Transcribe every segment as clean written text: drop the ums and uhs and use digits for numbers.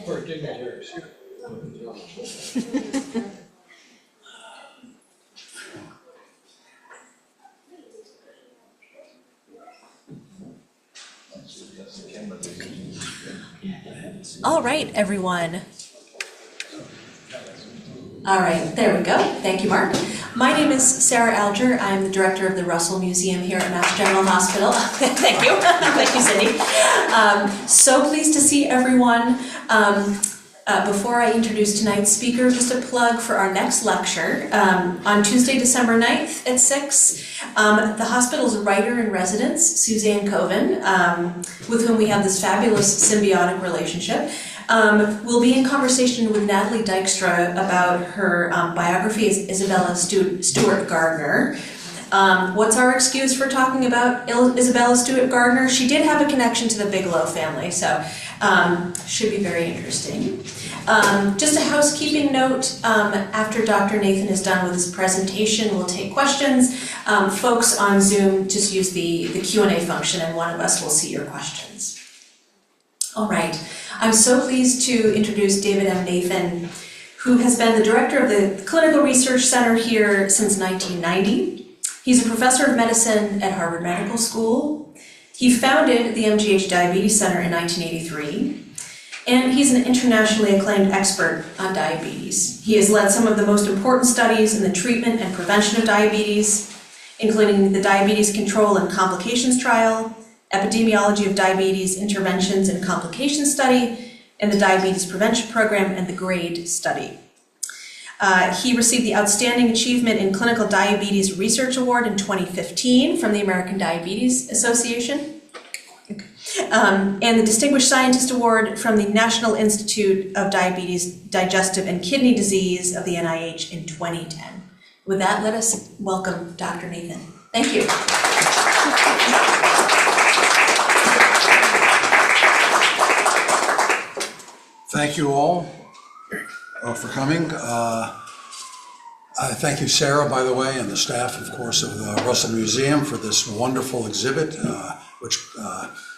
We're dignitaries here. All right, everyone. All right, there we go. Thank you, Mark. My name is Sarah Alger. I'm the director of the Russell Museum here at Mass General Hospital. Thank you. Thank you, Cindy. So pleased to see everyone. Before I introduce tonight's speaker, just a plug for our next lecture. On Tuesday, December 9th at 6, the hospital's writer-in-residence, Suzanne Coven, with whom we have this fabulous symbiotic relationship, will be in conversation with Natalie Dykstra about her biography as Isabella Stewart Gardner. What's our excuse for talking about Isabella Stewart Gardner? She did have a connection to the Bigelow family, so should be very interesting. Just a housekeeping note, after Dr. Nathan is done with his presentation, we'll take questions. Folks on Zoom, just use the Q&A function and one of us will see your questions. All right, I'm so pleased to introduce David M. Nathan, who has been the director of the Clinical Research Center here since 1990. He's a professor of medicine at Harvard Medical School. He founded the MGH Diabetes Center in 1983, and he's an internationally acclaimed expert on diabetes. He has led some of the most important studies in the treatment and prevention of diabetes, including the Diabetes Control and Complications Trial, Epidemiology of Diabetes Interventions and Complications Study, and the Diabetes Prevention Program and the GRADE study. He received the Outstanding Achievement in Clinical Diabetes Research Award in 2015 from the American Diabetes Association, and the Distinguished Scientist Award from the National Institute of Diabetes, Digestive and Kidney Disease of the NIH in 2010. With that, let us welcome Dr. Nathan. Thank you. Thank you all for coming. Thank you, Sarah, by the way, and the staff, of course, of the Russell Museum for this wonderful exhibit, which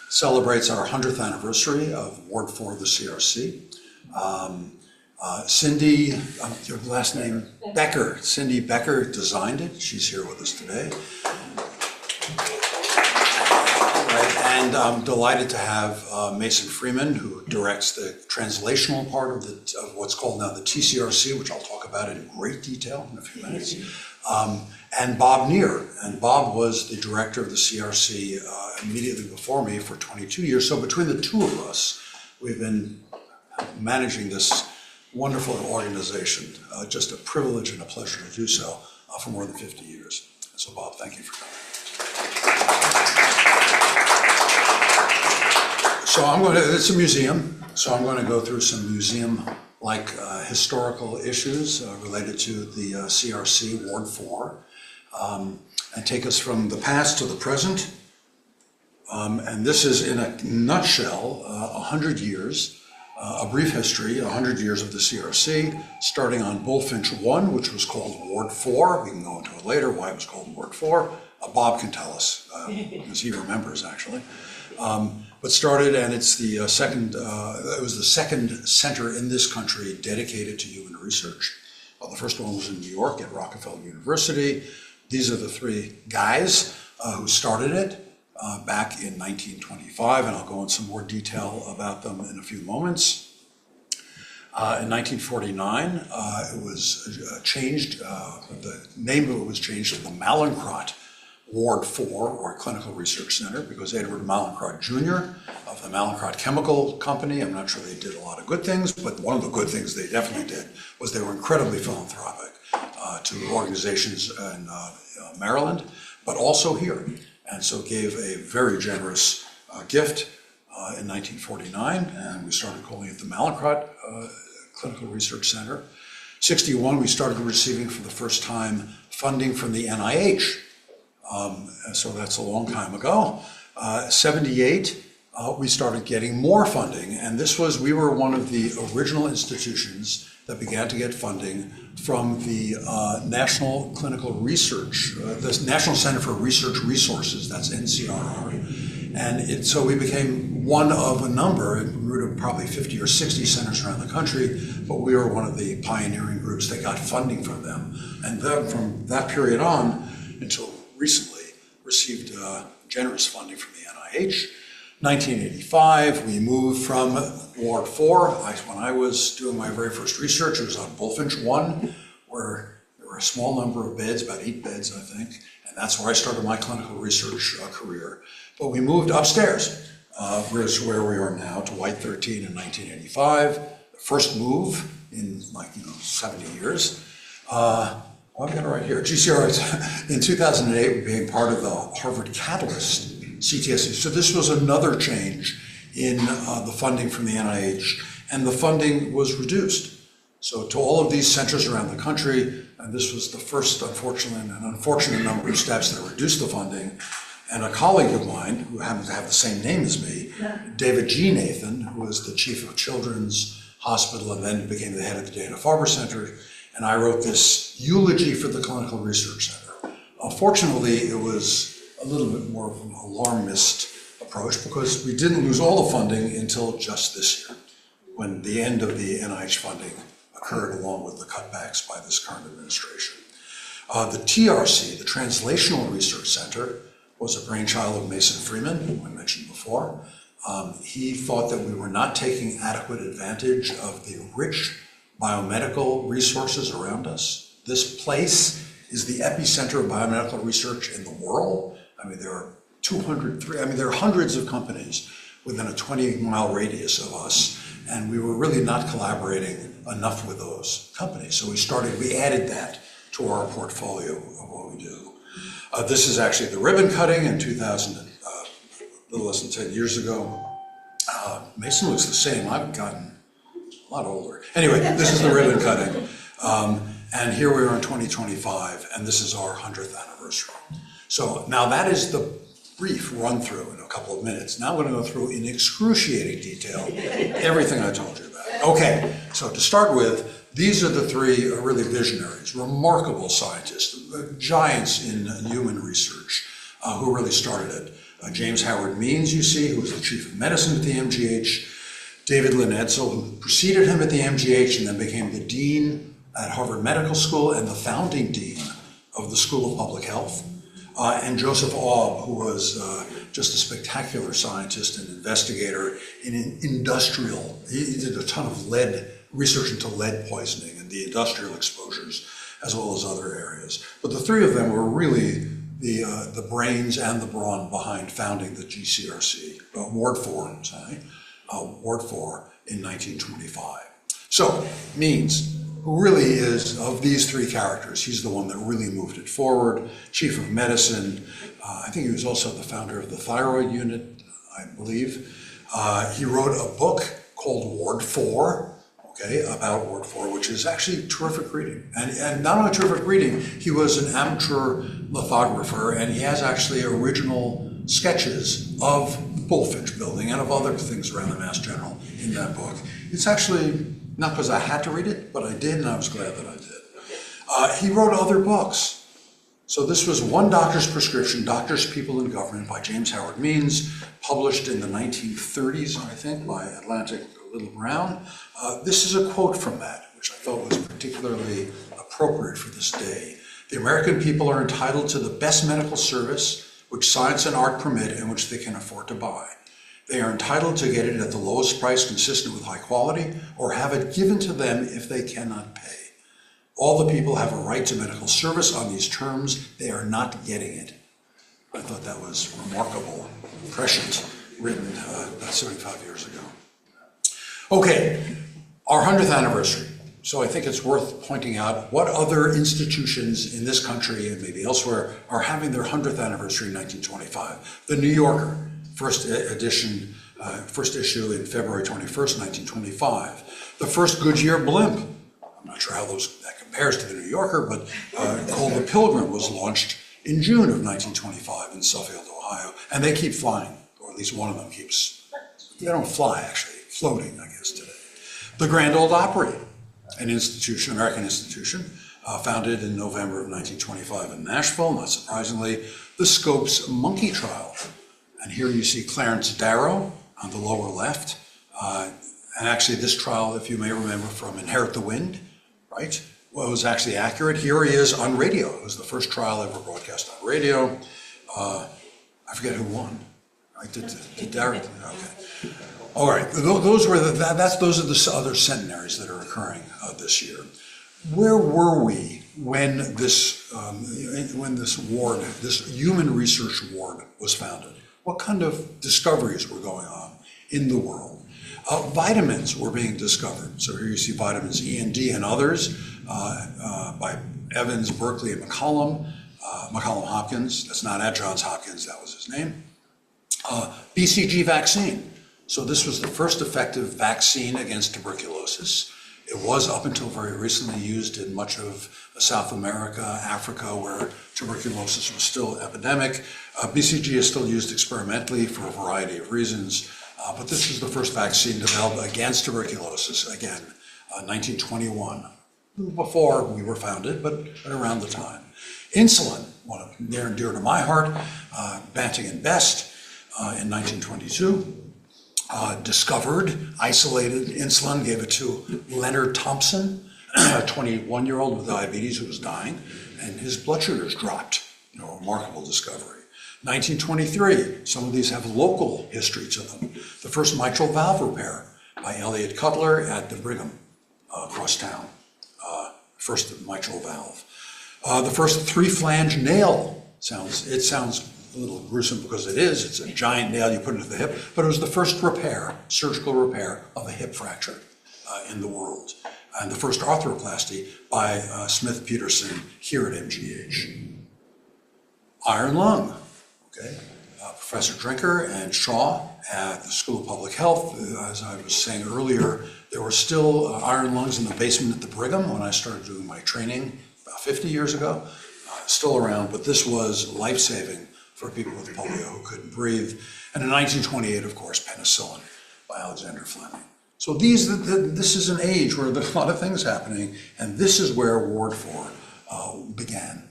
celebrates our 100th anniversary of Ward 4 of the CRC. Cindy, your last name? Becker. Cindy Becker designed it. She's here with us today. And I'm delighted to have Mason Freeman, who directs the translational part of what's called now the TCRC, which I'll talk about in great detail in a few minutes, and Bob Neer. And Bob was the director of the CRC immediately before me for 22 years. So between the two of us, we've been managing this wonderful organization. Just a privilege and a pleasure to do so for more than 50 years. So Bob, thank you for coming. So it's a museum, so I'm going to go through some museum-like historical issues related to the CRC Ward 4, and take us from the past to the present. And this is, in a nutshell, 100 years, a brief history, 100 years of the CRC, starting on Bullfinch 1, which was called Ward 4. We can go into it later, why it was called Ward 4. Bob can tell us, because he remembers, actually. But started, and it's the second, it was the second center in this country dedicated to human research. The first one was in New York at Rockefeller University. These are the three guys who started it back in 1925, and I'll go into some more detail about them in a few moments. In 1949, it was changed, the name of it was changed to the Mallinckrodt Ward 4, or Clinical Research Center, because Edward Mallinckrodt Jr. of the Mallinckrodt Chemical Company, I'm not sure they did a lot of good things, but one of the good things they definitely did was they were incredibly philanthropic to organizations in Maryland, but also here. And so gave a very generous gift in 1949, and we started calling it the Mallinckrodt Clinical Research Center. 61, we started receiving for the first time funding from the NIH. So that's a long time ago. 78, we started getting more funding, and we were one of the original institutions that began to get funding from the National Clinical Research, the National Center for Research Resources, that's NCRR, So we became one of a number. It grew to probably 50 or 60 centers around the country, but we were one of the pioneering groups that got funding from them. And then from that period on until recently, received generous funding from the NIH. 1985, we moved from Ward 4. When I was doing my very first research, it was on Bullfinch 1, where there were a small number of beds, about 8 beds, I think, and that's where I started my clinical research career. But we moved upstairs, which is where we are now, to White 13 in 1985. The first move in 70 years. I've got it right here. GCR, in 2008, we became part of the Harvard Catalyst CTSC. So this was another change in the funding from the NIH, and the funding was reduced. So to all of these centers around the country, and this was the first, unfortunately, an unfortunate number of steps that reduced the funding, and a colleague of mine, who happens to have the same name as me, David G. Nathan, who was the chief of Children's Hospital and then became the head of the Dana-Farber Center, and I wrote this eulogy for the Clinical Research Center. Unfortunately, it was a little bit more of an alarmist approach because we didn't lose all the funding until just this year, when the end of the NIH funding occurred along with the cutbacks by this current administration. The TRC, the Translational Research Center, was a brainchild of Mason Freeman, who I mentioned before. He thought that we were not taking adequate advantage of the rich biomedical resources around us. This place is the epicenter of biomedical research in the world. I mean, there are hundreds of companies within a 20-mile radius of us, and we were really not collaborating enough with those companies. So we added that to our portfolio of what we do. This is actually the ribbon cutting in 2000, a little less than 10 years ago. Mason looks the same. I've gotten a lot older. Anyway, this is the ribbon cutting. And here we are in 2025, and this is our 100th anniversary. So now that is the brief run through in a couple of minutes. Now I'm going to go through in excruciating detail everything I told you about. Okay, so to start with, these are the three really visionaries, remarkable scientists, giants in human research who really started it. James Howard Means, you see, who was the chief of medicine at the MGH. David Lynn Edsel, who preceded him at the MGH and then became the dean at Harvard Medical School and the founding dean of the School of Public Health. And Joseph Aub, who was just a spectacular scientist and investigator in industrial. He did a ton of research into lead poisoning and the industrial exposures, as well as other areas. But the three of them were really the brains and the brawn behind founding the GCRC, Ward 4 in 1925. So, Means, who really is, of these three characters, he's the one that really moved it forward, chief of medicine. I think he was also the founder of the thyroid unit, I believe. He wrote a book called Ward 4, about Ward 4, which is actually terrific reading. And not only terrific reading, he was an amateur lithographer, and he has actually original sketches of Bullfinch building and of other things around the Mass General in that book. It's actually not because I had to read it, but I did, and I was glad that I did. He wrote other books. So this was One Doctor's Prescription, Doctors, People, and Government by James Howard Means, published in the 1930s, I think, by Atlantic Little Brown. This is a quote from that, which I thought was particularly appropriate for this day. The American people are entitled to the best medical service which science and art permit and which they can afford to buy. They are entitled to get it at the lowest price consistent with high quality, or have it given to them if they cannot pay. All the people have a right to medical service on these terms. They are not getting it. I thought that was remarkable, prescient, written about 75 years ago. Okay, our 100th anniversary. So I think it's worth pointing out what other institutions in this country and maybe elsewhere are having their 100th anniversary in 1925. The New Yorker, first issue in February 21st, 1925. The first Goodyear blimp, I'm not sure how that compares to the New Yorker, but called the Pilgrim, was launched in June of 1925 in Suffield, Ohio. And they keep flying, or at least one of them keeps, they don't fly actually, floating, I guess, today. The Grand Ole Opry, an institution, American institution, founded in November of 1925 in Nashville, not surprisingly. The Scopes Monkey Trial, And here you see Clarence Darrow on the lower left. And actually this trial, if you may remember from Inherit the Wind, right, was actually accurate. Here he is on radio. It was the first trial ever broadcast on radio. I forget who won. Right? Did Darrow? Okay. All right. Those are the other centenaries that are occurring this year. Where were we when this ward, this human research ward, was founded? What kind of discoveries were going on in the world? Vitamins were being discovered. So here you see vitamins E and D and others by Evans, Berkeley, and McCollum Hopkins. That's not at Johns Hopkins, that was his name. BCG vaccine. So this was the first effective vaccine against tuberculosis. It was up until very recently used in much of South America, Africa, where tuberculosis was still epidemic. BCG is still used experimentally for a variety of reasons. But this was the first vaccine developed against tuberculosis, again, 1921, before we were founded, but around the time. Insulin, one of near and dear to my heart, Banting and Best in 1922, discovered, isolated insulin, gave it to Leonard Thompson, a 21-year-old with diabetes who was dying, and his blood sugars dropped, a remarkable discovery. 1923, some of these have local history to them. The first mitral valve repair by Elliot Cutler at the Brigham across town. First mitral valve. The first three-flange nail, it sounds a little gruesome because it is. It's a giant nail you put into the hip, but it was the first surgical repair of a hip fracture in the world. And the first arthroplasty by Smith Peterson here at MGH. Iron lung. Okay. Professor Drinker and Shaw at the School of Public Health. As I was saying earlier, there were still iron lungs in the basement at the Brigham when I started doing my training about 50 years ago. Still around, but this was life-saving for people with polio who couldn't breathe. And in 1928, of course, penicillin by Alexander Fleming. So this is an age where there's a lot of things happening, and this is where Ward 4 began.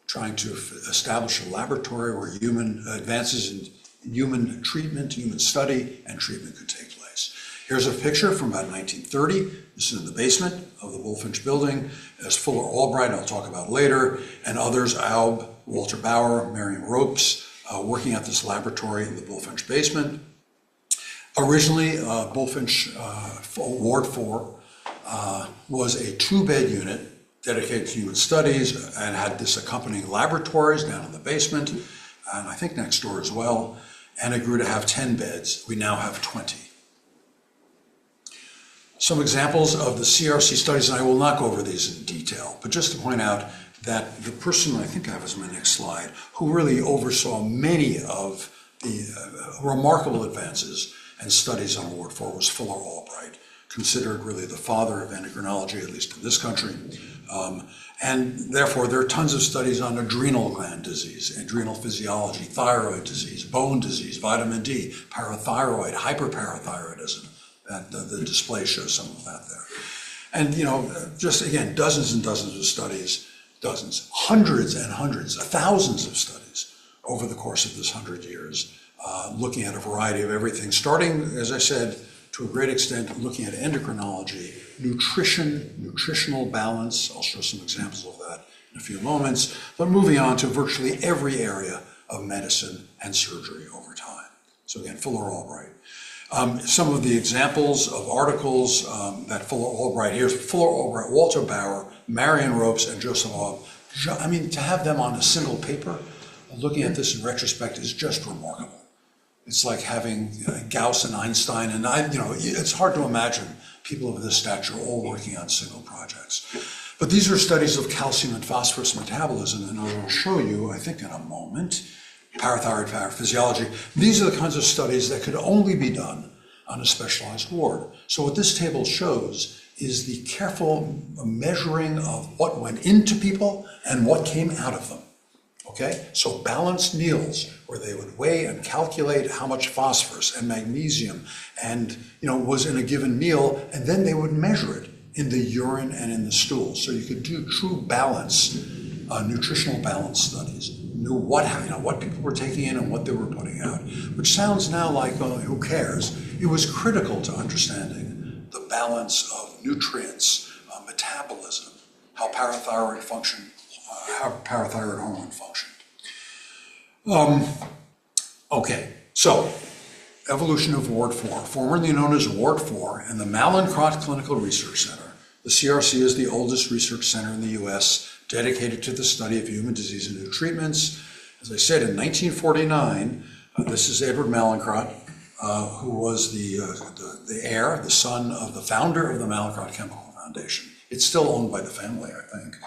Trying to establish a laboratory where advances in human treatment, human study, and treatment could take place. Here's a picture from about 1930. This is in the basement of the Bullfinch building. There's Fuller Albright, I'll talk about later, and others, Aub, Walter Bauer, Marion Ropes, working at this laboratory in the Bullfinch basement. Originally, Bullfinch Ward 4 was a 2-bed unit dedicated to human studies and had this accompanying laboratories down in the basement, and I think next door as well, and it grew to have 10 beds. We now have 20. Some examples of the CRC studies, and I will not go over these in detail, but just to point out that the person, I think I have as my next slide, who really oversaw many of the remarkable advances and studies on Ward 4 was Fuller Albright, considered really the father of endocrinology, at least in this country. And therefore, there are tons of studies on adrenal gland disease, adrenal physiology, thyroid disease, bone disease, vitamin D, parathyroid, hyperparathyroidism. The display shows some of that there. And, just again, dozens and dozens of studies, hundreds and hundreds, thousands of studies over the course of this 100 years, looking at a variety of everything, starting, as I said, to a great extent, looking at endocrinology, nutrition, nutritional balance. I'll show some examples of that in a few moments, but moving on to virtually every area of medicine and surgery over time. So again, Fuller Albright. Some of the examples of articles that Fuller Albright, here's Fuller Albright, Walter Bauer, Marion Ropes, and Joseph Aub. I mean, to have them on a single paper, looking at this in retrospect, is just remarkable. It's like having Gauss and Einstein, and it's hard to imagine people of this stature all working on single projects. But these are studies of calcium and phosphorus metabolism, and I will show you, I think in a moment, parathyroid physiology. These are the kinds of studies that could only be done on a specialized ward. So what this table shows is the careful measuring of what went into people and what came out of them. Okay, so balanced meals where they would weigh and calculate how much phosphorus and magnesium and was in a given meal, and then they would measure it in the urine and in the stool. So you could do true balance, nutritional balance studies. knew what people were taking in and what they were putting out, which sounds now like, who cares? It was critical to understanding the balance of nutrients, metabolism, how parathyroid hormone functioned. Okay, so evolution of Ward 4, formerly known as Ward 4, and the Mallinckrodt Clinical Research Center. The CRC is the oldest research center in the US dedicated to the study of human disease and new treatments. As I said, in 1949, this is Edward Mallinckrodt, who was the heir, the son of the founder of the Mallinckrodt Chemical Foundation. It's still owned by the family, I think.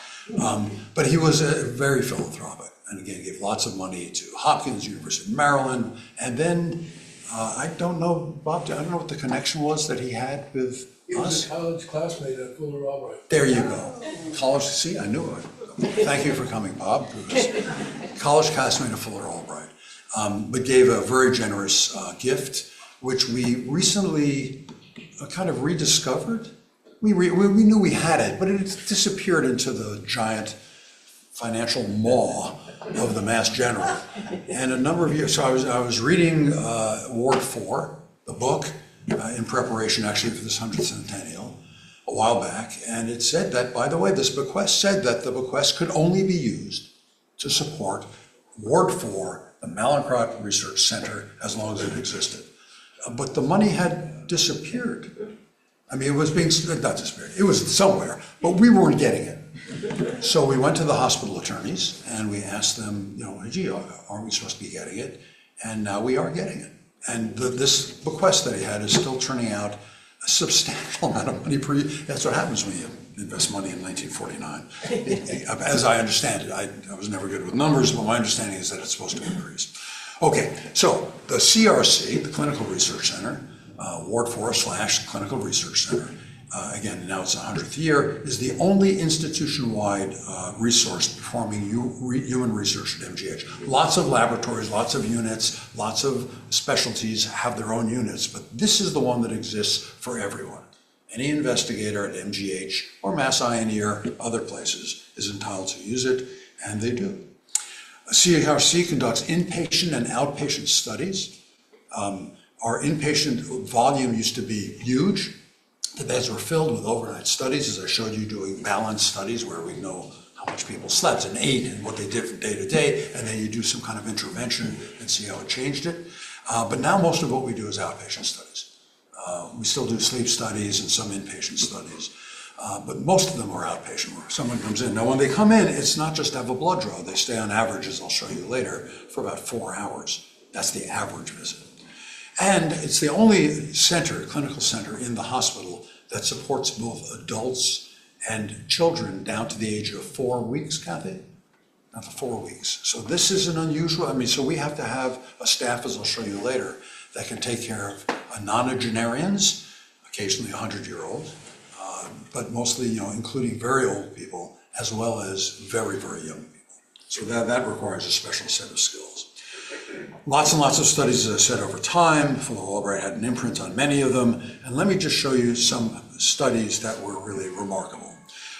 But he was very philanthropic, and again, gave lots of money to Hopkins, University of Maryland, and then I don't know, Bob, I don't know what the connection was that he had with He was a college classmate at Fuller Albright. There you go. College, see, I knew it. Thank you for coming, Bob. College classmate of Fuller Albright, but gave a very generous gift, which we recently kind of rediscovered. We knew we had it, but it disappeared into the giant financial maw of the Mass General. And a number of years, so I was reading Ward 4, the book, in preparation actually for this 100th centennial, a while back, and it said that, by the way, this bequest said that the bequest could only be used to support Ward 4, the Mallinckrodt Research Center, as long as it existed. But the money had disappeared. I mean, it was being, not disappeared, it was somewhere, but we weren't getting it. So we went to the hospital attorneys and we asked them, gee, aren't we supposed to be getting it? And now we are getting it. And this bequest that he had is still turning out a substantial amount of money per year. That's what happens when you invest money in 1949. As I understand it, I was never good with numbers, but my understanding is that it's supposed to increase. Okay, so the CRC, the Clinical Research Center, Ward 4/Clinical Research Center, again, now it's the 100th year, is the only institution-wide resource performing human research at MGH. Lots of laboratories, lots of units, lots of specialties have their own units, but this is the one that exists for everyone. Any investigator at MGH or Mass I&E or other places is entitled to use it, and they do. CRC conducts inpatient and outpatient studies. Our inpatient volume used to be huge. The beds were filled with overnight studies, as I showed you, doing balanced studies where we know how much people slept and ate and what they did from day to day, and then you do some kind of intervention and see how it changed it. But now most of what we do is outpatient studies. We still do sleep studies and some inpatient studies, but most of them are outpatient where someone comes in. Now when they come in, it's not just to have a blood draw. They stay on average, as I'll show you later, for about 4 hours. That's the average visit. And it's the only center, clinical center in the hospital that supports both adults and children down to the age of 4 weeks, Kathy? Not the 4 weeks. So this is an unusual, so we have to have a staff, as I'll show you later, that can take care of nonagenarians, occasionally 100-year-olds, but mostly, including very old people, as well as very, very young people. So that requires a special set of skills. Lots and lots of studies, as I said, over time. Fuller Albright had an imprint on many of them. And let me just show you some studies that were really remarkable.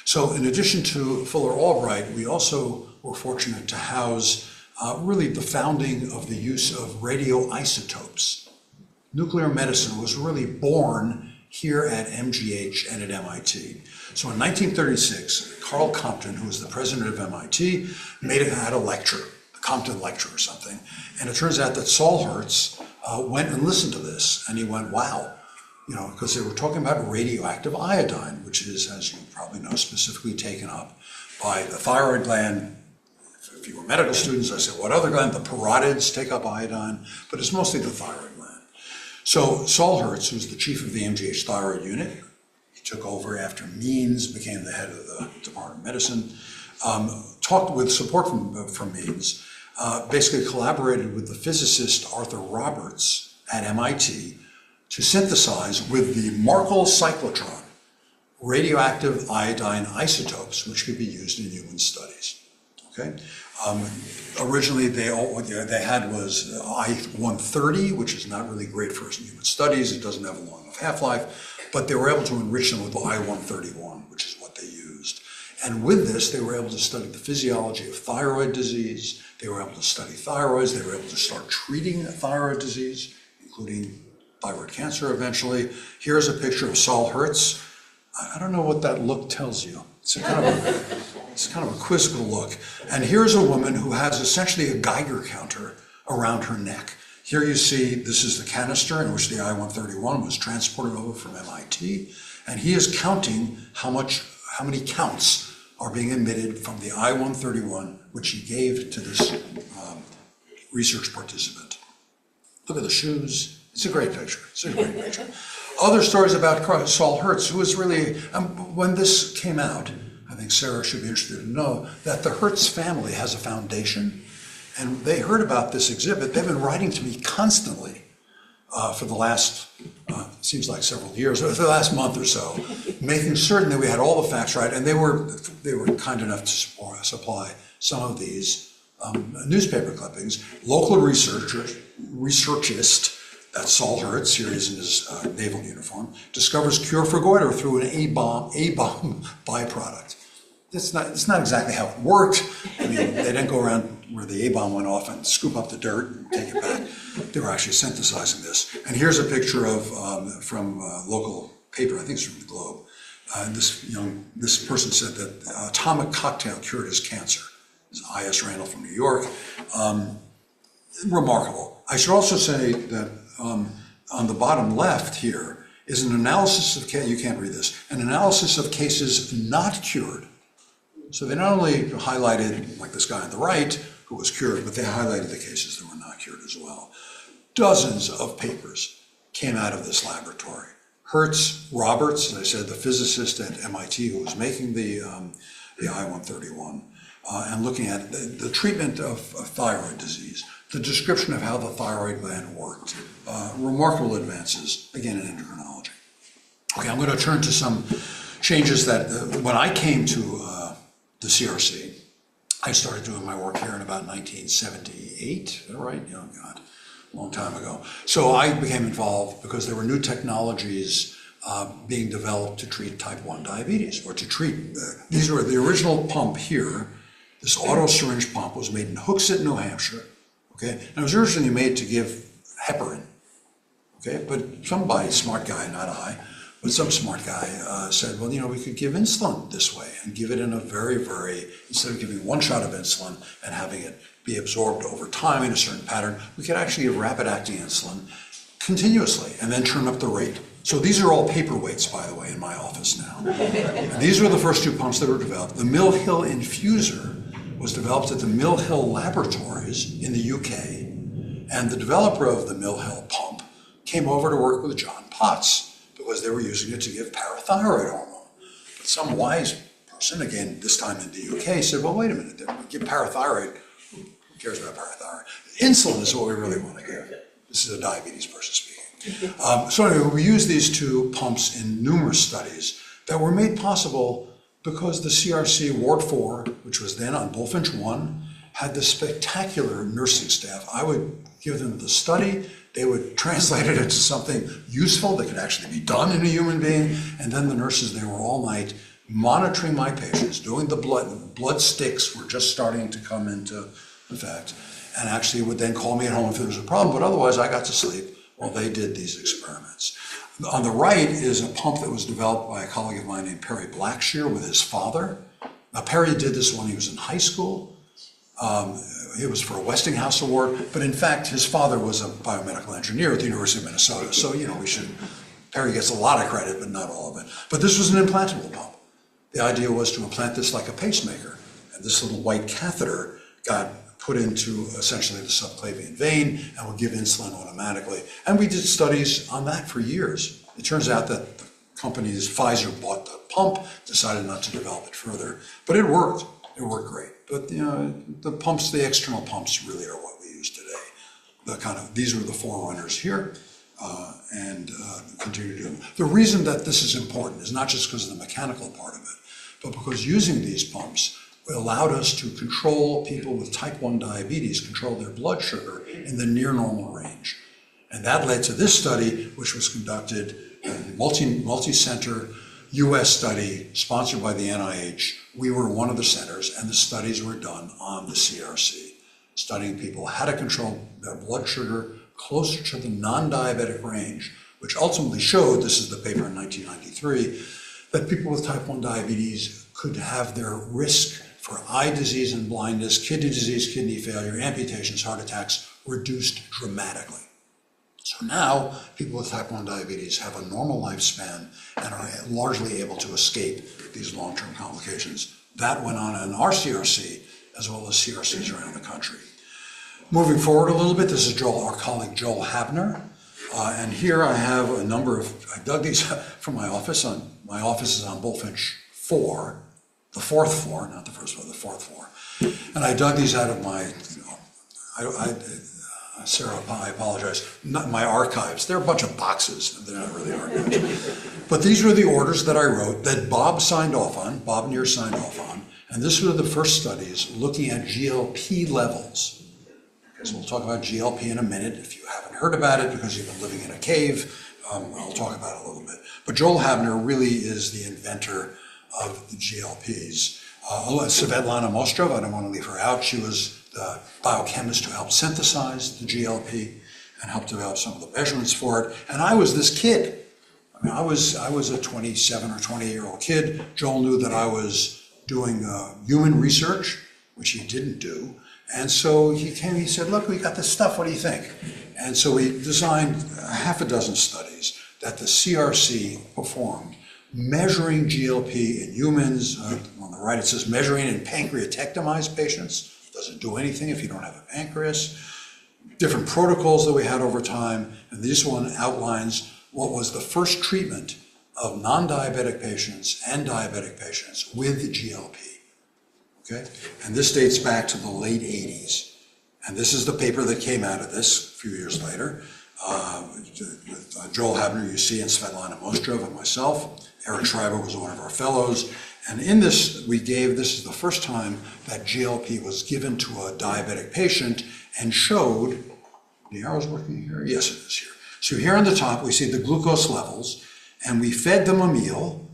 So in addition to Fuller Albright, we also were fortunate to house really the founding of the use of radioisotopes. Nuclear medicine was really born here at MGH and at MIT. So in 1936, Carl Compton, who was the president of MIT, had a lecture, the Compton Lecture or something. And it turns out that Saul Hertz went and listened to this, and he went, wow, because they were talking about radioactive iodine, which is, as you probably know, specifically taken up by the thyroid gland. If you were medical students, I said, what other gland? The parotids take up iodine, but it's mostly the thyroid gland. So Saul Hertz, who's the chief of the MGH thyroid unit, he took over after Means became the head of the Department of Medicine, talked with support from Means, basically collaborated with the physicist Arthur Roberts at MIT to synthesize with the Markle cyclotron radioactive iodine isotopes, which could be used in human studies. Okay. Originally, they had was I-130, which is not really great for human studies. It doesn't have a long enough half-life, but they were able to enrich them with I-131, which is what they used. And with this, they were able to study the physiology of thyroid disease. They were able to study thyroids. They were able to start treating thyroid disease, including thyroid cancer eventually. Here's a picture of Saul Hertz. I don't know what that look tells you. It's kind of a quizzical look. And here's a woman who has essentially a Geiger counter around her neck. Here you see, this is the canister in which the I-131 was transported over from MIT, and he is counting how many counts are being emitted from the I-131, which he gave to this research participant. Look at the shoes. It's a great picture. It's a great picture. Other stories about Saul Hertz, who was really, when this came out, I think Sarah should be interested to know that the Hertz family has a foundation, and they heard about this exhibit. They've been writing to me constantly for the last, seems like several years, or for the last month or so, making certain that we had all the facts right, and they were kind enough to supply some of these newspaper clippings. Local researchist, that's Saul Hertz, here he is in his naval uniform, discovers cure for goiter through an A-bomb byproduct. It's not exactly how it worked. I mean, they didn't go around where the A-bomb went off and scoop up the dirt and take it back. They were actually synthesizing this. And here's a picture of from local paper, I think it's from the Globe. This person said that atomic cocktail cured his cancer. This is I.S. Randall from New York. Remarkable. I should also say that on the bottom left here is an analysis of, you can't read this, an analysis of cases not cured. So they not only highlighted, like this guy on the right, who was cured, but they highlighted the cases that were not cured as well. Dozens of papers came out of this laboratory. Hertz Roberts, as I said, the physicist at MIT who was making the I-131, and looking at the treatment of thyroid disease, the description of how the thyroid gland worked, remarkable advances, again, in endocrinology. Okay, I'm going to turn to some changes that, when I came to the CRC, I started doing my work here in about 1978, is that right? Oh God, a long time ago. So I became involved because there were new technologies being developed to treat type 1 diabetes, or to treat, these were the original pump here. This auto syringe pump was made in Hooksett, New Hampshire, okay? And it was originally made to give heparin, okay? But somebody, smart guy, not I, but some smart guy said, well, we could give insulin this way and give it in a very, instead of giving one shot of insulin and having it be absorbed over time in a certain pattern, we could actually give rapid-acting insulin continuously and then turn up the rate. So these are all paperweights, by the way, in my office now. And these were the first two pumps that were developed. The Mill Hill infuser was developed at the Mill Hill Laboratories in the UK, and the developer of the Mill Hill pump came over to work with John Potts because they were using it to give parathyroid hormone. But some wise person, again, this time in the UK, said, well, wait a minute, give parathyroid, who cares about parathyroid? Insulin is what we really want to give. This is a diabetes person speaking. So anyway, we used these two pumps in numerous studies that were made possible because the CRC Ward 4, which was then on Bullfinch 1, had this spectacular nursing staff. I would give them the study, they would translate it into something useful that could actually be done in a human being, and then the nurses, they were all night monitoring my patients, doing the blood sticks were just starting to come into effect, and actually would then call me at home if there was a problem, but otherwise I got to sleep while they did these experiments. On the right is a pump that was developed by a colleague of mine named Perry Blackshear with his father. Now Perry did this when he was in high school. It was for a Westinghouse Award, but in fact his father was a biomedical engineer at the University of Minnesota, so Perry gets a lot of credit, but not all of it. But this was an implantable pump. The idea was to implant this like a pacemaker, and this little white catheter got put into essentially the subclavian vein and would give insulin automatically. And we did studies on that for years. It turns out that the companies, Pfizer bought the pump, decided not to develop it further, but it worked. It worked great. But the pumps, the external pumps really are what we use today. These were the forerunners here, and continue to do them. The reason that this is important is not just because of the mechanical part of it, but because using these pumps allowed us to control people with type 1 diabetes, control their blood sugar in the near normal range. And that led to this study, which was conducted in multi-center US study sponsored by the NIH. We were one of the centers, and the studies were done on the CRC. studying people how to control their blood sugar closer to the non-diabetic range, which ultimately showed, this is the paper in 1993, that people with type 1 diabetes could have their risk for eye disease and blindness, kidney disease, kidney failure, amputations, heart attacks reduced dramatically. So now people with type 1 diabetes have a normal lifespan and are largely able to escape these long-term complications. That went on in our CRC as well as CRCs around the country. Moving forward a little bit, this is our colleague Joel Habner. And here I have a number of, I dug these from my office. My office is on Bullfinch 4, the 4th floor, not the first floor, the 4th floor. And I dug these out of my, Sarah, I apologize, not my archives. They're a bunch of boxes. They're not really archives. But these were the orders that I wrote that Bob signed off on, Bob Neer signed off on. And this were the first studies looking at GLP levels. So we'll talk about GLP in a minute. If you haven't heard about it because you've been living in a cave, I'll talk about it a little bit. But Joel Habner really is the inventor of the GLPs. Svetlana Mostrov, I don't want to leave her out. She was the biochemist who helped synthesize the GLP and helped develop some of the measurements for it. And I was this kid. I mean, I was a 27 or 28-year-old kid. Joel knew that I was doing human research, which he didn't do. And so he came, he said, look, we got this stuff, what do you think? And so we designed half a dozen studies that the CRC performed, measuring GLP in humans. On the right it says measuring in pancreatectomized patients. Doesn't do anything if you don't have a pancreas. Different protocols that we had over time. And this one outlines what was the first treatment of non-diabetic patients and diabetic patients with GLP. Okay? And this dates back to the late 80s. And this is the paper that came out of this a few years later. Joel Habner, you see, and Svetlana Mostrov and myself. Eric Schreiber was one of our fellows. And in this, this is the first time that GLP was given to a diabetic patient and showed, the arrow's working here? Yes, it is here. So here on the top, we see the glucose levels, and we fed them a meal.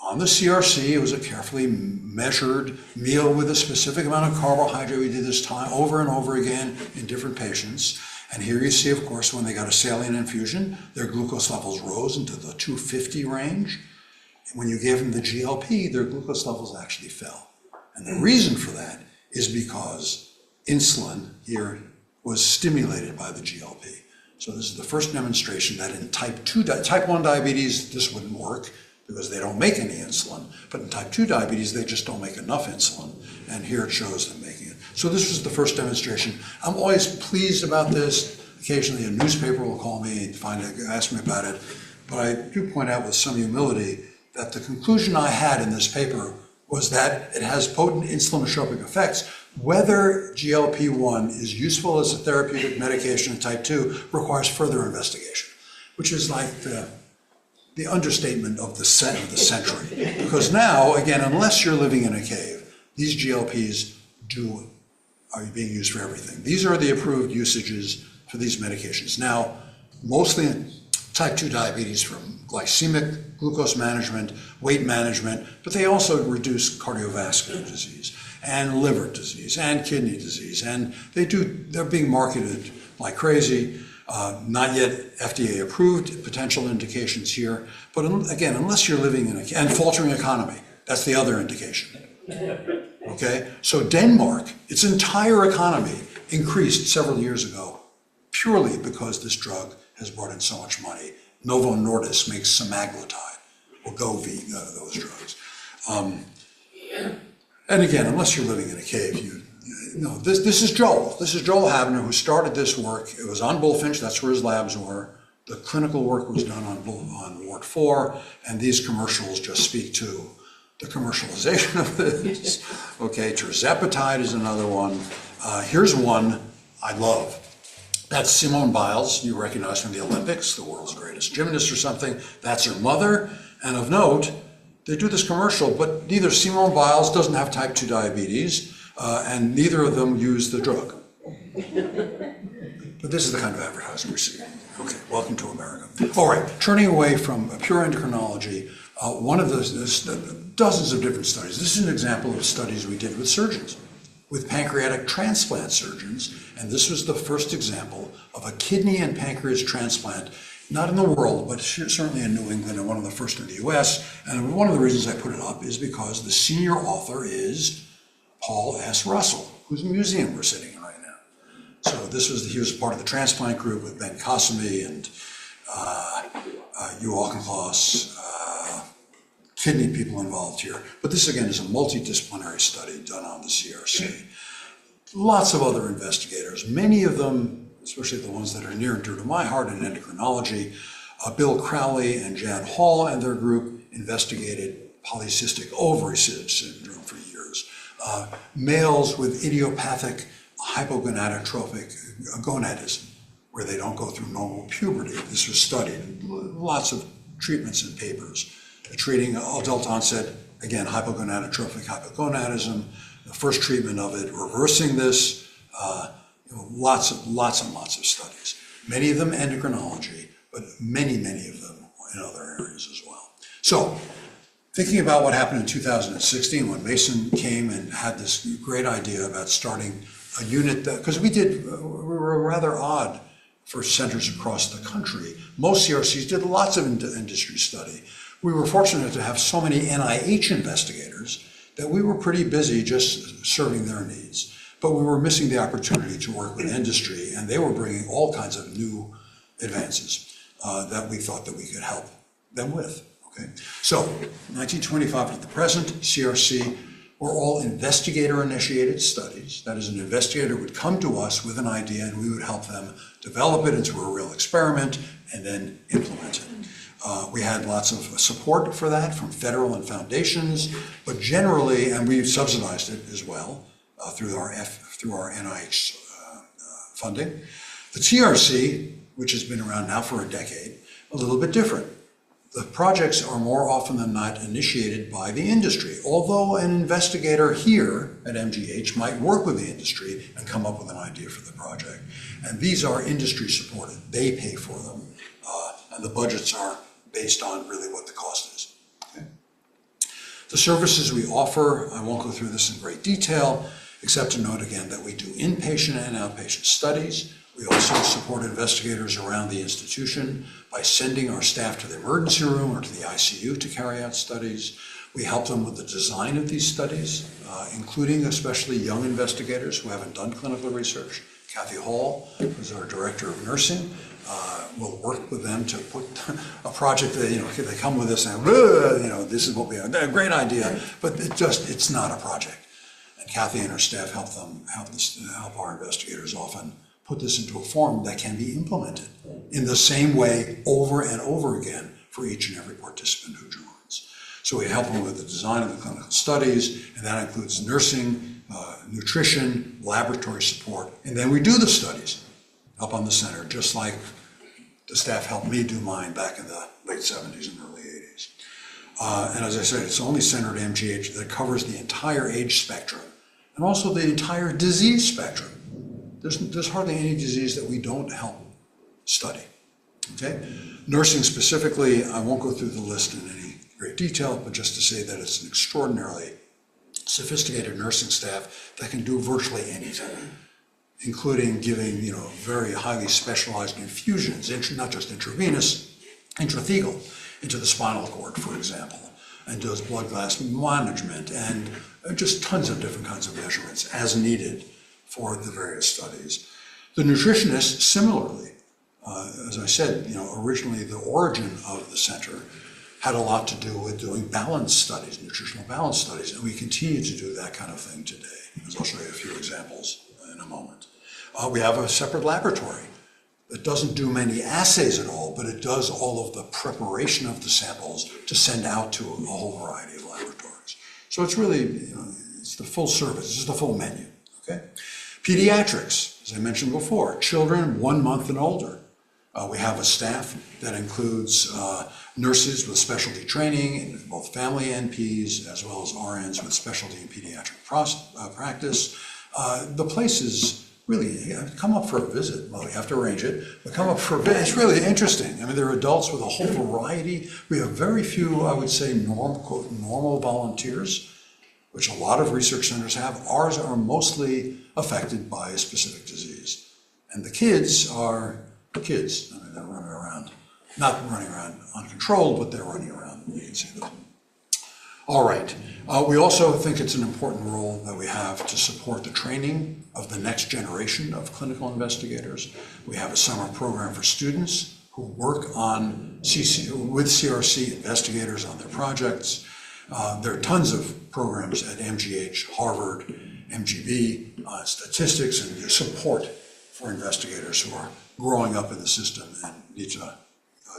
On the CRC, it was a carefully measured meal with a specific amount of carbohydrate. We did this time over and over again in different patients. And here you see, of course, when they got a saline infusion, their glucose levels rose into the 250 range. And when you gave them the GLP, their glucose levels actually fell. And the reason for that is because insulin here was stimulated by the GLP. So this is the first demonstration that in type 1 diabetes, this wouldn't work, because they don't make any insulin. But in type 2 diabetes, they just don't make enough insulin. And here it shows them making it. So this was the first demonstration. I'm always pleased about this. Occasionally a newspaper will call me and ask me about it. But I do point out with some humility that the conclusion I had in this paper was that it has potent insulinotropic effects. Whether GLP-1 is useful as a therapeutic medication in type 2 requires further investigation, which is like the understatement of the century. Because now, again, unless you're living in a cave, these GLPs are being used for everything. These are the approved usages for these medications. Now, mostly in type 2 diabetes from glycemic glucose management, weight management, but they also reduce cardiovascular disease and liver disease and kidney disease. And they're being marketed like crazy. Not yet FDA approved, potential indications here. But again, unless you're living in and faltering economy, that's the other indication. Okay, so Denmark, its entire economy increased several years ago purely because this drug has brought in so much money. Novo Nordisk makes semaglutide, Wegovy, those drugs. And again, unless you're living in a cave, this is Joel. This is Joel Habner, who started this work. It was on Bullfinch, that's where his labs were. The clinical work was done on Ward 4, and these commercials just speak to the commercialization of this. Okay, tirzepatide is another one. Here's one I love. That's Simone Biles, you recognize from the Olympics, the world's greatest gymnast or something. That's her mother. And of note, they do this commercial, but neither Simone Biles doesn't have type 2 diabetes, and neither of them use the drug. But this is the kind of advertising we're seeing. Okay, welcome to America. All right, turning away from pure endocrinology, one of those, there's dozens of different studies. This is an example of studies we did with surgeons. with pancreatic transplant surgeons, and this was the first example of a kidney and pancreas transplant, not in the world, but certainly in New England, and one of the first in the US. And one of the reasons I put it up is because the senior author is Paul S. Russell, whose museum we're sitting in right now. So he was part of the transplant group with Ben Cosimy and Hugh Auchincloss, kidney people involved here. But this, again, is a multidisciplinary study done on the CRC. Lots of other investigators, many of them, especially the ones that are near and dear to my heart in endocrinology, Bill Crowley and Jan Hall and their group investigated polycystic ovary syndrome for years. Males with idiopathic hypogonadotrophic gonadism, where they don't go through normal puberty. This was studied, lots of treatments and papers. Treating adult onset, again, hypogonadotrophic hypogonadism, the first treatment of it, reversing this, lots and lots of studies. Many of them endocrinology, but many of them in other areas as well. So, thinking about what happened in 2016 when Mason came and had this great idea about starting a unit that, because we were rather odd for centers across the country. Most CRCs did lots of industry study. We were fortunate to have so many NIH investigators that we were pretty busy just serving their needs. But we were missing the opportunity to work with industry, and they were bringing all kinds of new advances that we thought that we could help them with. Okay, so 1925 to the present, CRC were all investigator-initiated studies. That is, an investigator would come to us with an idea, and we would help them develop it into a real experiment and then implement it. We had lots of support for that from federal and foundations, but generally, and we subsidized it as well through our NIH funding. The TRC, which has been around now for a decade, a little bit different. The projects are more often than not initiated by the industry, although an investigator here at MGH might work with the industry and come up with an idea for the project. And these are industry supported. They pay for them, and the budgets are based on really what the cost is. Okay. The services we offer, I won't go through this in great detail, except to note again that we do inpatient and outpatient studies. We also support investigators around the institution by sending our staff to the emergency room or to the ICU to carry out studies. We help them with the design of these studies, including especially young investigators who haven't done clinical research. Kathy Hall, who's our director of nursing, will work with them to put a project that, they come with us and, this is what we have, a great idea, but it's not a project. And Kathy and her staff help our investigators often put this into a form that can be implemented in the same way over and over again for each and every participant who joins. So we help them with the design of the clinical studies, and that includes nursing, nutrition, laboratory support, and then we do the studies up on the center, just like the staff helped me do mine back in the late 70s and early 80s. And as I said, it's the only center at MGH that covers the entire age spectrum and also the entire disease spectrum. There's hardly any disease that we don't help study. Okay? Nursing specifically, I won't go through the list in any great detail, but just to say that it's an extraordinarily sophisticated nursing staff that can do virtually anything, including giving, very highly specialized infusions, not just intravenous, intrathecal, into the spinal cord, for example, and does blood gas management and just tons of different kinds of measurements as needed for the various studies. The nutritionist, similarly, as I said, originally the origin of the center had a lot to do with doing balance studies, nutritional balance studies, and we continue to do that kind of thing today, as I'll show you a few examples in a moment. We have a separate laboratory that doesn't do many assays at all, but it does all of the preparation of the samples to send out to a whole variety of laboratories. So it's really, it's the full service, this is the full menu, okay? Pediatrics, as I mentioned before, children 1 month and older. We have a staff that includes nurses with specialty training in both family NPs as well as RNs with specialty in pediatric practice. The place is really, come up for a visit. Well, you have to arrange it, but come up for a visit. It's really interesting. I mean, there are adults with a whole variety. We have very few, I would say, normal volunteers. which a lot of research centers have. Ours are mostly affected by a specific disease. And the kids are kids. I mean, they're running around, not running around uncontrolled, but they're running around. You can see them. All right. We also think it's an important role that we have to support the training of the next generation of clinical investigators. We have a summer program for students who work on with CRC investigators on their projects. There are tons of programs at MGH, Harvard, MGB, statistics and support for investigators who are growing up in the system and need to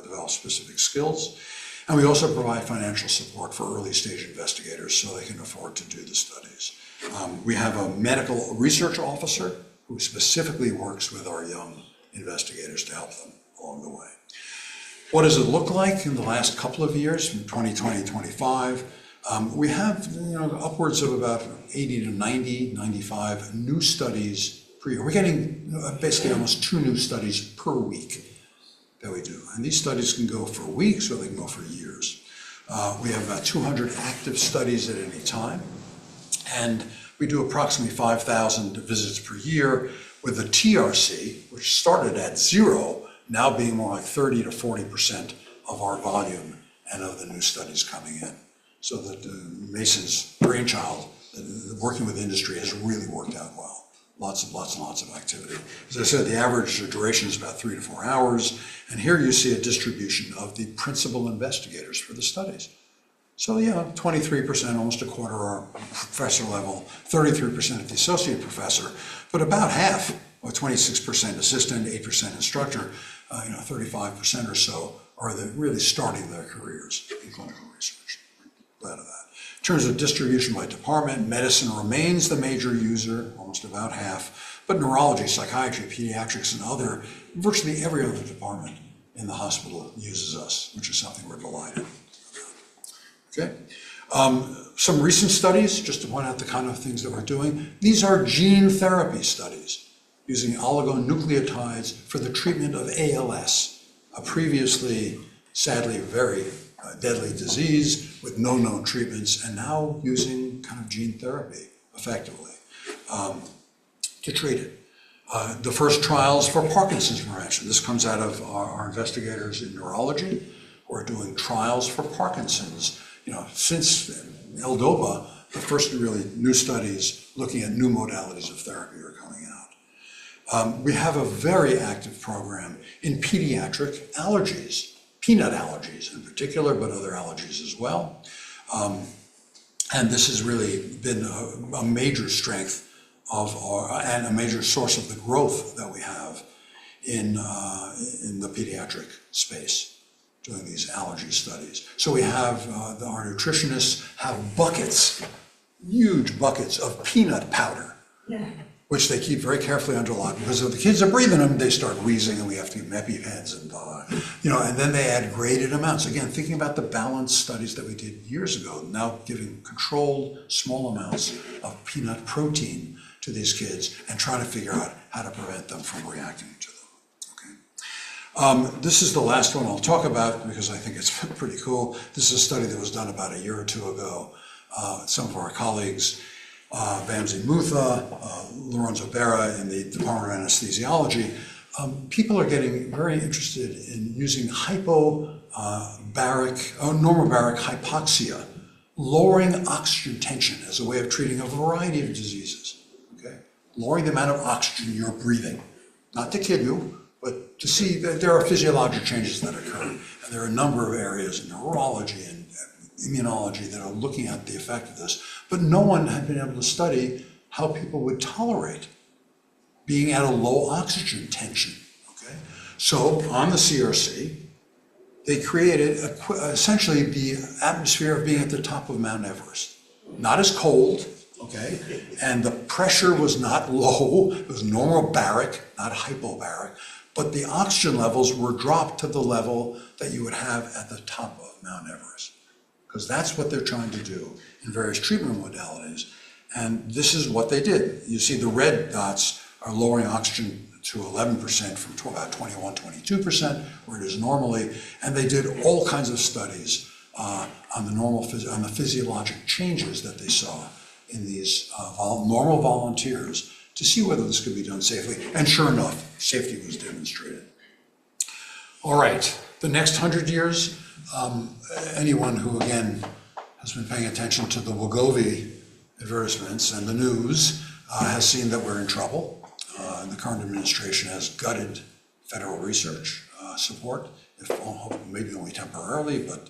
develop specific skills. And we also provide financial support for early stage investigators so they can afford to do the studies. We have a medical research officer who specifically works with our young investigators to help them along the way. What does it look like in the last couple of years, from 2020 to 25? We have upwards of about 80 to 90, 95 new studies per year. We're getting basically almost 2 new studies per week that we do. And these studies can go for weeks or they can go for years. We have about 200 active studies at any time. And we do approximately 5,000 visits per year with the TRC, which started at 0, now being more like 30 to 40% of our volume and of the new studies coming in. So that Mason's brainchild, working with industry, has really worked out well. Lots and lots of activity. As I said, the average duration is about 3 to 4 hours. And here you see a distribution of the principal investigators for the studies. So 23%, almost a quarter are professor level, 33% at the associate professor, but about half, or 26% assistant, 8% instructor, 35% or so are really starting their careers in clinical research. Glad of that. In terms of distribution by department, medicine remains the major user, almost about half, but neurology, psychiatry, pediatrics, and virtually every other department in the hospital uses us, which is something we're delighted about. Okay. Some recent studies, just to point out the kind of things that we're doing. These are gene therapy studies using oligonucleotides for the treatment of ALS, a previously, sadly, very deadly disease with no known treatments, and now using kind of gene therapy effectively to treat it. The first trials for Parkinson's prevention. This comes out of our investigators in neurology who are doing trials for Parkinson's. Since L-DOPA, the first really new studies looking at new modalities of therapy are coming out. We have a very active program in pediatric allergies. Peanut allergies in particular, but other allergies as well. And this has really been a major strength and a major source of the growth that we have in the pediatric space doing these allergy studies. So we have, our nutritionists have buckets, huge buckets of peanut powder. Yeah. Which they keep very carefully under lock, because if the kids are breathing them, they start wheezing and we have to give them EpiPens and then they add graded amounts. Again, thinking about the balanced studies that we did years ago, now giving controlled small amounts of peanut protein to these kids and trying to figure out how to prevent them from reacting to them, okay? This is the last one I'll talk about because I think it's pretty cool. This is a study that was done about a year or two ago. Some of our colleagues, Vamsi Mutha, Lorenzo Berra in the Department of Anesthesiology, people are getting very interested in using normobaric hypoxia, lowering oxygen tension as a way of treating a variety of diseases, okay? Lowering the amount of oxygen you're breathing, not to kill you, but to see that there are physiologic changes that occur. And there are a number of areas in neurology and immunology that are looking at the effect of this, but no one had been able to study how people would tolerate being at a low oxygen tension, okay? So on the CRC, they created essentially the atmosphere of being at the top of Mount Everest. Not as cold, okay? And the pressure was not low, it was normobaric, not hypobaric, but the oxygen levels were dropped to the level that you would have at the top of Mount Everest. Because that's what they're trying to do in various treatment modalities. And this is what they did. You see the red dots are lowering oxygen to 11% from about 21, 22%, where it is normally. And they did all kinds of studies on the physiologic changes that they saw in these normal volunteers to see whether this could be done safely. And sure enough, safety was demonstrated. All right, the next 100 years, anyone who, again, has been paying attention to the Wegovy advertisements and the news has seen that we're in trouble. The current administration has gutted federal research support, if maybe only temporarily, but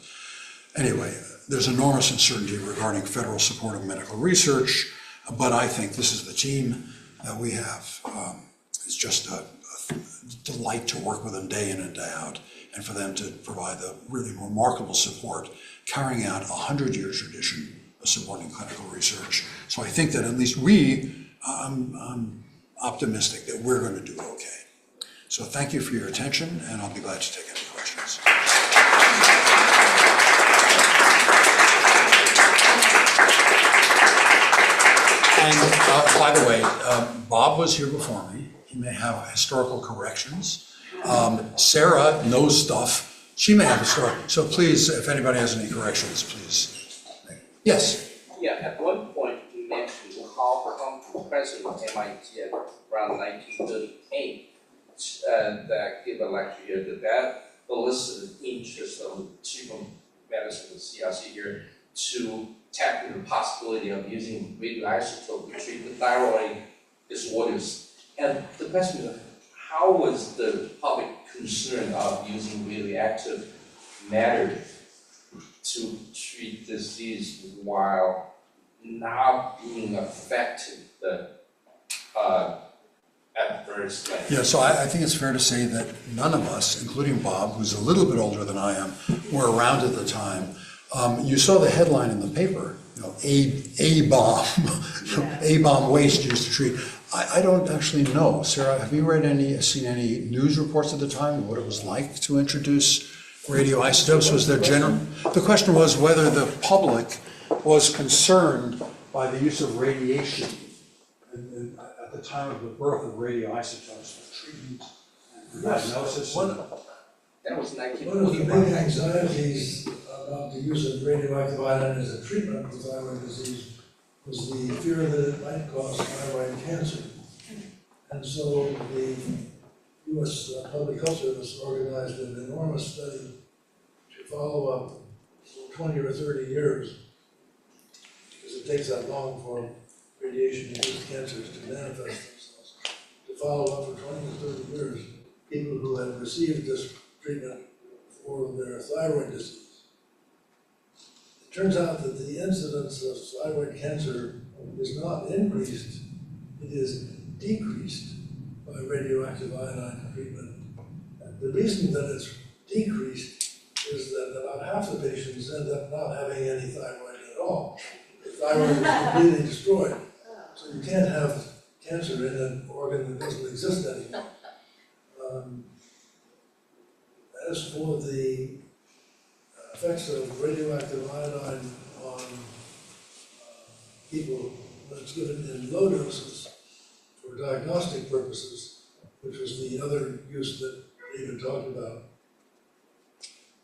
anyway, there's enormous uncertainty regarding federal support of medical research, but I think this is the team that we have. It's just a delight to work with them day in and day out, and for them to provide the really remarkable support, carrying out a 100-year tradition of supporting clinical research. So I think that at least I'm optimistic that we're going to do okay. So thank you for your attention, and I'll be glad to take any questions. And by the way, Bob was here before me. He may have historical corrections. Sarah knows stuff. She may have historical. So please, if anybody has any corrections, please. Yes? Yeah, at one point you mentioned how come president of MIT at around 1938 that gave a lecture here that elicited interest of treatment medicine with CRC here to tackle the possibility of using radioisotope to treat the thyroid disorders. And the question is, how was the public concerned of using radioactive matter to treat disease while not being affected the adverse? Yeah, so I think it's fair to say that none of us, including Bob, who's a little bit older than I am, were around at the time. You saw the headline in the paper, A-bomb, A-bomb waste used to treat. I don't actually know. Sarah, have you seen any news reports at the time of what it was like to introduce radioisotopes? Was there the question was whether the public was concerned by the use of radiation at the time of the birth of radioisotopes for treatment and diagnosis. That was One of the big anxieties about the use of radioactive iodine as a treatment for thyroid disease was the fear that it might cause thyroid cancer. And so the U.S. Public Health Service organized an enormous study to follow up for 20 or 30 years, because it takes that long for radiation-induced cancers to manifest themselves. To follow up for 20 or 30 years, people who had received this treatment for their thyroid disease. It turns out that the incidence of thyroid cancer is not increased, it is decreased by radioactive iodine treatment. And the reason that it's decreased is that about half the patients end up not having any thyroid at all. The thyroid is completely destroyed. So you can't have cancer in an organ that doesn't exist anymore. As for the effects of radioactive iodine on people when it's given in low doses for diagnostic purposes, which was the other use that David talked about,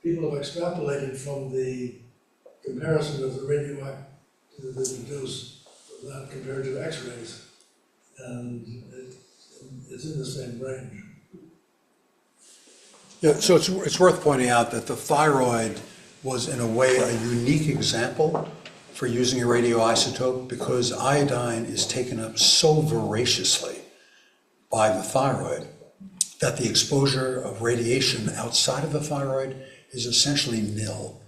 people have extrapolated from the comparison of the radioactive dose of that compared to X-rays, and it's in the same range. Yeah, so it's worth pointing out that the thyroid was in a way a unique example for using a radioisotope because iodine is taken up so voraciously by the thyroid that the exposure of radiation outside of the thyroid is essentially nil.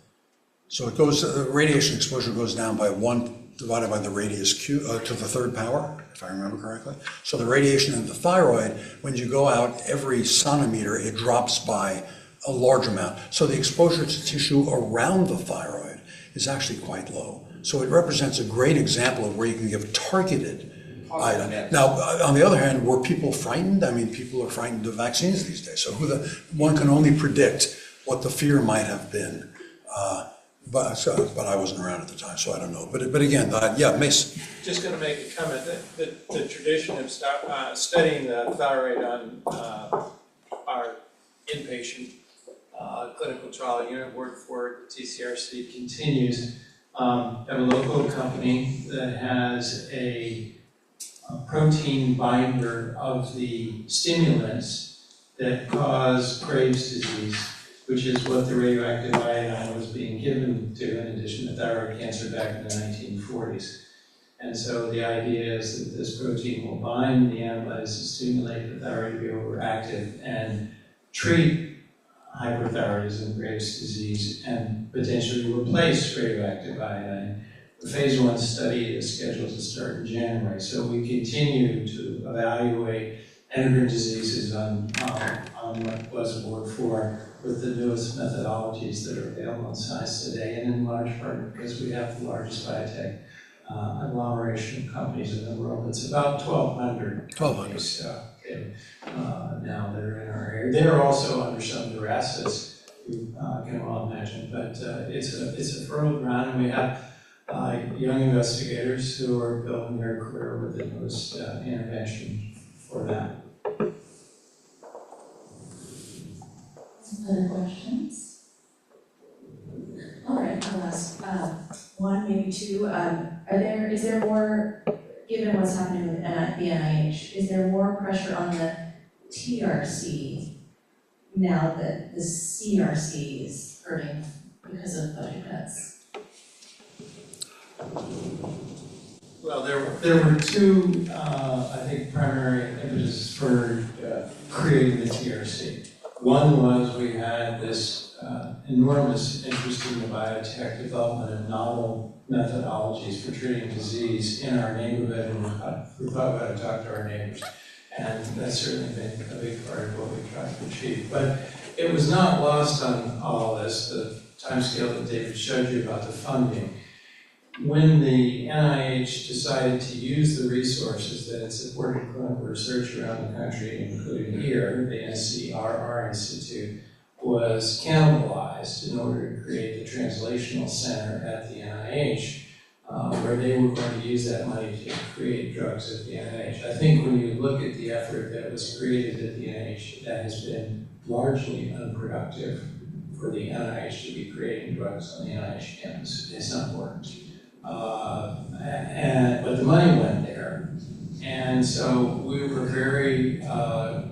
So the radiation exposure goes down by 1 divided by the radius q to the third power, if I remember correctly. So the radiation in the thyroid, when you go out every sonometer, it drops by a large amount. So the exposure to tissue around the thyroid is actually quite low. So it represents a great example of where you can give targeted iodine. Now, on the other hand, were people frightened? I mean, people are frightened of vaccines these days. So one can only predict what the fear might have been. But I wasn't around at the time, so I don't know. But again, yeah, Mason. Just going to make a comment that the tradition of studying the thyroid on our inpatient clinical trial unit work for it. The TCRC continues. Have a local company that has a protein binder of the stimulants that cause Graves' disease, which is what the radioactive iodine was being given to in addition to thyroid cancer back in the 1940s. And so the idea is that this protein will bind the antibodies to stimulate the thyroid to be overactive and treat hyperthyroidism, Graves' disease, and potentially replace radioactive iodine. The phase 1 study is scheduled to start in January, so we continue to evaluate endocrine diseases on what was Board 4 with the newest methodologies that are available in science today, and in large part because we have the largest biotech agglomeration of companies in the world. It's about 1,200 companies now that are in our area. They're also under some duress, as you can well imagine, but it's a fertile ground, and we have young investigators who are building their career with the newest intervention for that. Other questions? All right, I'll ask one, maybe two. Is there more, given what's happening with the NIH, is there more pressure on the TRC now that the CRC is hurting because of budget cuts? Well, there were two, I think, primary impetuses for creating the TRC. One was we had this enormous interest in the biotech development of novel methodologies for treating disease in our neighborhood, and we thought we ought to talk to our neighbors. And that's certainly been a big part of what we tried to achieve. But it was not lost on all of this, the timescale that David showed you about the funding. When the NIH decided to use the resources that had supported clinical research around the country, including here, the NCRR Institute, was cannibalized in order to create the Translational Center at the NIH, where they were going to use that money to create drugs at the NIH. I think when you look at the effort that was created at the NIH, that has been largely unproductive for the NIH to be creating drugs on the NIH campus. It's not worked. But the money went there. And so we were very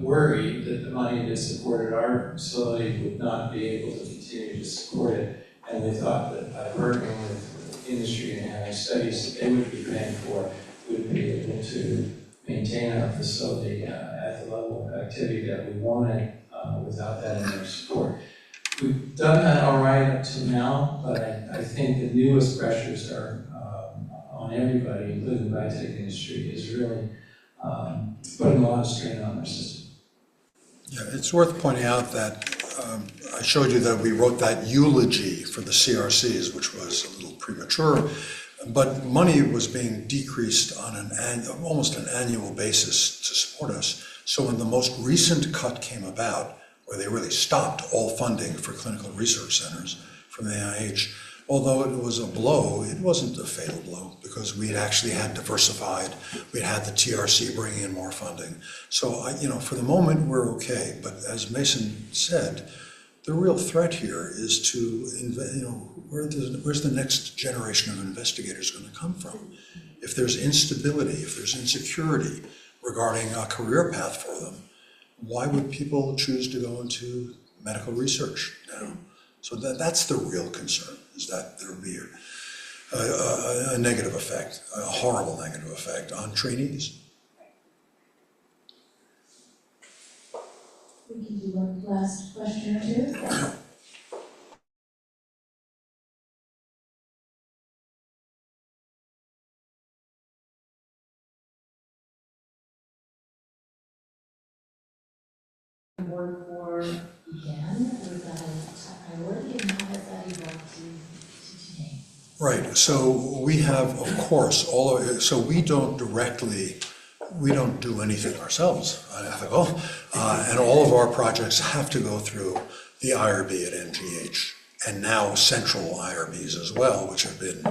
worried that the money that supported our facility would not be able to continue to support it. And we thought that by working with industry and having studies that they would be paying for, we would be able to maintain our facility at the level of activity that we wanted without that in their support. We've done that all right up to now, but I think the newest pressures are on everybody, including the biotech industry, is really putting a lot of strain on our system. Yeah, it's worth pointing out that I showed you that we wrote that eulogy for the CRCs, which was a little premature, but money was being decreased on almost an annual basis to support us. So when the most recent cut came about, where they really stopped all funding for clinical research centers from the NIH, although it was a blow, it wasn't a fatal blow because we had actually had diversified. We had the TRC bringing in more funding. So, for the moment, we're okay. But as Mason said, the real threat here is to, where's the next generation of investigators going to come from? If there's instability, if there's insecurity regarding a career path for them, why would people choose to go into medical research now? So that's the real concern, is that there will be a negative effect, a horrible negative effect on trainees. We can do one last question or two. Board 4 began, was that a priority, and how has that evolved to today? Right, so we have, of course, so we don't do anything ourselves on ethical, and all of our projects have to go through the IRB at MGH, and now central IRBs as well, which have been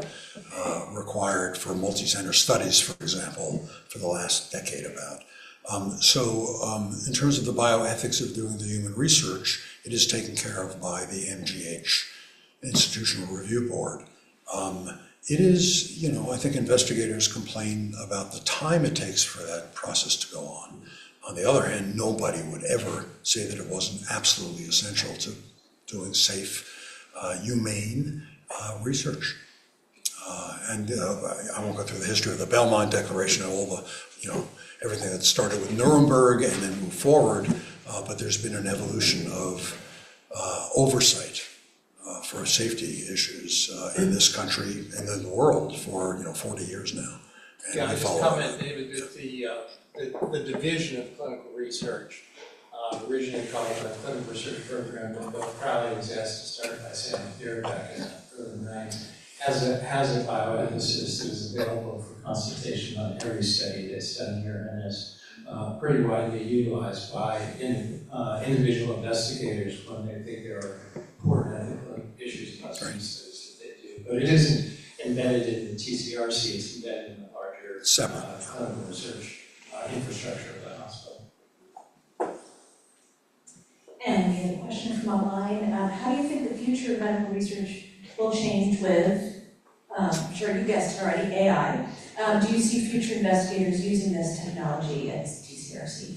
required for multi-center studies, for example, for the last decade about. In terms of the bioethics of doing the human research, it is taken care of by the MGH, Institutional Review Board. It is, you know, I think investigators complain about the time it takes for that process to go on. On the other hand, nobody would ever say that it wasn't absolutely essential to doing safe, humane research. I won't go through the history of the Belmont Declaration and all the, you know, everything that started with Nuremberg and then moved forward, but there's been an evolution of oversight for safety issues in this country and in the world for, you know, 40 years now. And Yeah, we I just follow comment, that. David, that the division of clinical research, originally called the Clinical Research Program, that Bill Crowley was asked to start by Sam Fear back in the early 90s, has a bioethicist that is available for consultation on every study that's done here and is pretty widely utilized by individual investigators when they think there are important ethical issues about some studies that they do. But it isn't embedded in the TCRC, it's embedded in the larger Separate. clinical research infrastructure of the hospital. And we have a question from online. How do you think the future of medical research will change with, sure you guessed it already, AI? Do you see future investigators using this technology at TCRC?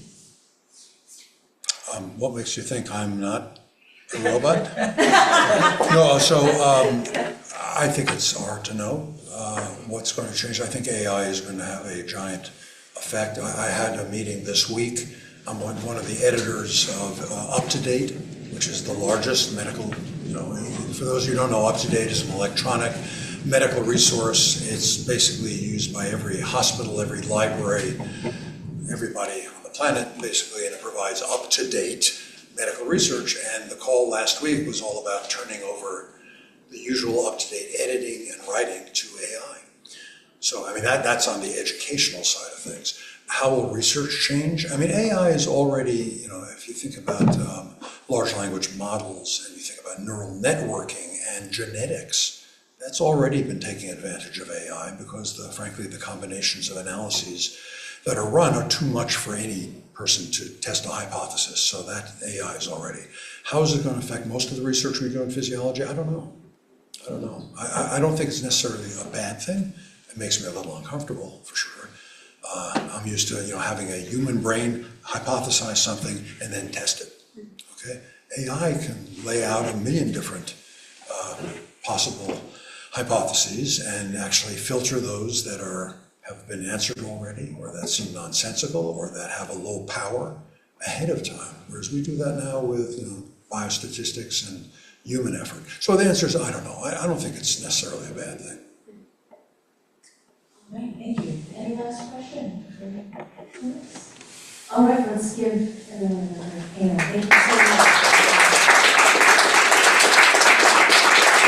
What makes you think I'm not a robot? No, so I think it's hard to know what's going to change. I think AI is going to have a giant effect. I had a meeting this week. I'm one of the editors of UpToDate, which is the largest medical, you know, for those of you who don't know, UpToDate is an electronic medical resource. It's basically used by every hospital, every library, everybody on the planet, basically, and it provides up-to-date medical research. And the call last week was all about turning over the usual up-to-date editing and writing to AI. So, I mean, that's on the educational side of things. How will research change? I mean, AI is already, you know, if you think about large language models and you think about neural networking and genetics, that's already been taking advantage of AI because, frankly, the combinations of analyses that are run are too much for any person to test a hypothesis. So that AI is already. How is it going to affect most of the research we do in physiology? I don't know. I don't think it's necessarily a bad thing. It makes me a little uncomfortable, for sure. I'm used to, you know, having a human brain hypothesize something and then test it. Okay, AI can lay out a million different possible hypotheses and actually filter those that have been answered already, or that seem nonsensical, or that have a low power ahead of time. Whereas we do that now with, you know, biostatistics and human effort. So the answer is I don't know. I don't think it's necessarily a bad thing. All right, thank you. Any last question? All right, let's give everyone another hand. Thank you so much.